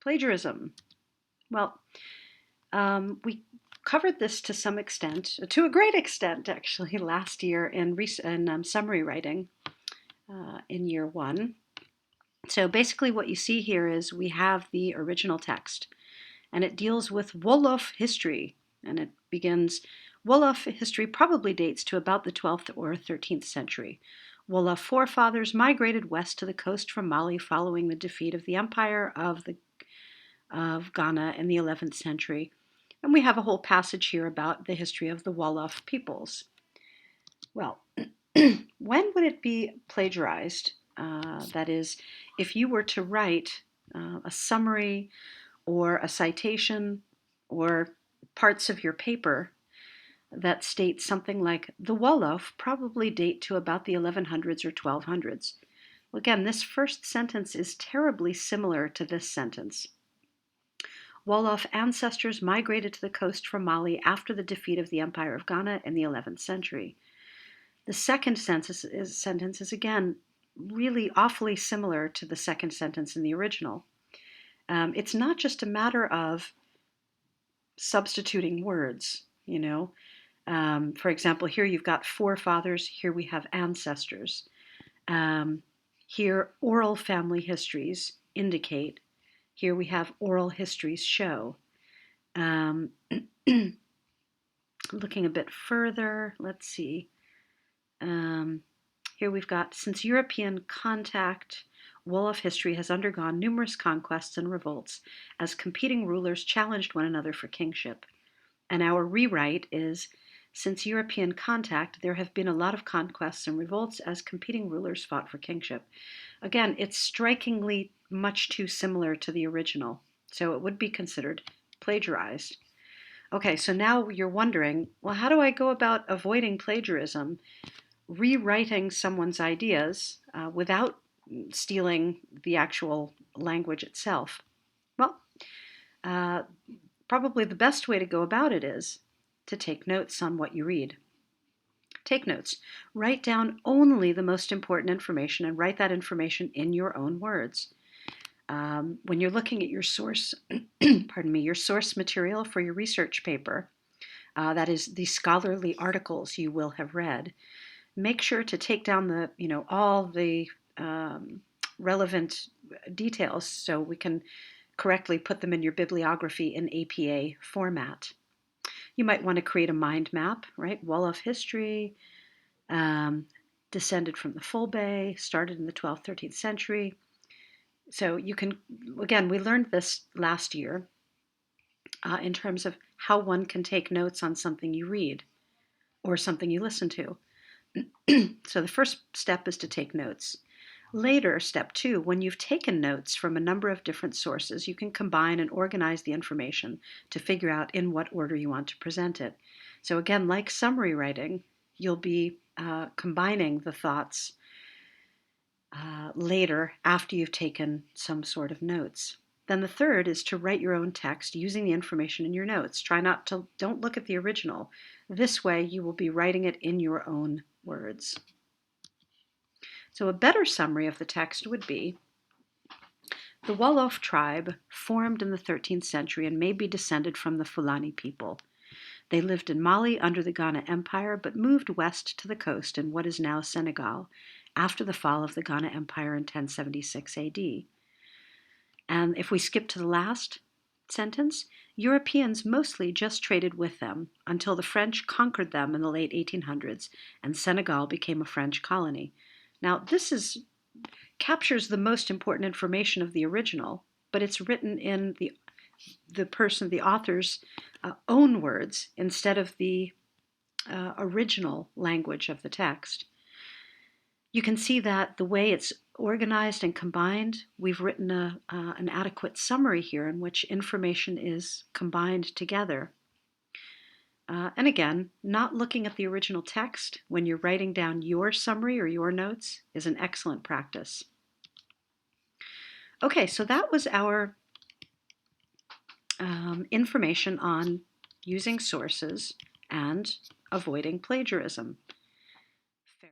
Plagiarism. Well, we covered this to some extent, to a great extent actually, last year in summary writing in year one. So basically what you see here is we have the original text, and it deals with Wolof history, and it begins, Wolof history probably dates to about the 12th or 13th century. Wolof forefathers migrated west to the coast from Mali following the defeat of the empire of Ghana in the 11th century. And we have a whole passage here about the history of the Wolof peoples. Well, when would it be plagiarized? That is, if you were to write a summary or a citation or parts of your paper that state something like the Wolof probably date to about the 1100s or 1200s. Well, again, this first sentence is terribly similar to this sentence. Wolof ancestors migrated to the coast from Mali after the defeat of the Empire of Ghana in the 11th century. The second sentence is again really awfully similar to the second sentence in the original. It's not just a matter of substituting words, you know. For example, here you've got forefathers, here we have ancestors. Here, oral family histories indicate. Here we have oral histories show. Looking a bit further, let's see. Here we've got, since European contact, Wolof history has undergone numerous conquests and revolts as competing rulers challenged one another for kingship. And our rewrite is, since European contact, there have been a lot of conquests and revolts as competing rulers fought for kingship. Again, it's strikingly much too similar to the original, so it would be considered plagiarized. Okay, so now you're wondering, well, how do I go about avoiding plagiarism, rewriting someone's ideas without stealing the actual language itself? Well, probably the best way to go about it is to take notes on what you read. Take notes. Write down only the most important information and write that information in your own words. When you're looking at your source, pardon me, your source material for your research paper, that is the scholarly articles you will have read, make sure to take down all the relevant details so we can correctly put them in your bibliography in APA format. You might want to create a mind map, right? Wolof history, descended from the Fulbe, started in the 12th, 13th century. So you can, again, we learned this last year in terms of how one can take notes on something you read or something you listen to. So the first step is to take notes. Later, step 2, when you've taken notes from a number of different sources, you can combine and organize the information to figure out in what order you want to present it. So again, like summary writing, you'll be combining the thoughts later after you've taken some sort of notes. Then the third is to write your own text using the information in your notes. Don't look at the original. This way you will be writing it in your own words. So a better summary of the text would be, the Wolof tribe formed in the 13th century and may be descended from the Fulani people. They lived in Mali under the Ghana Empire, but moved west to the coast in what is now Senegal after the fall of the Ghana Empire in 1076 AD. And if we skip to the last sentence, Europeans mostly just traded with them until the French conquered them in the late 1800s and Senegal became a French colony. Now, this captures the most important information of the original, but it's written in the author's own words instead of the original language of the text. You can see that the way it's organized and combined, we've written an adequate summary here in which information is combined together. And again, not looking at the original text when you're writing down your summary or your notes is an excellent practice. Okay, so that was our information on using sources and avoiding plagiarism.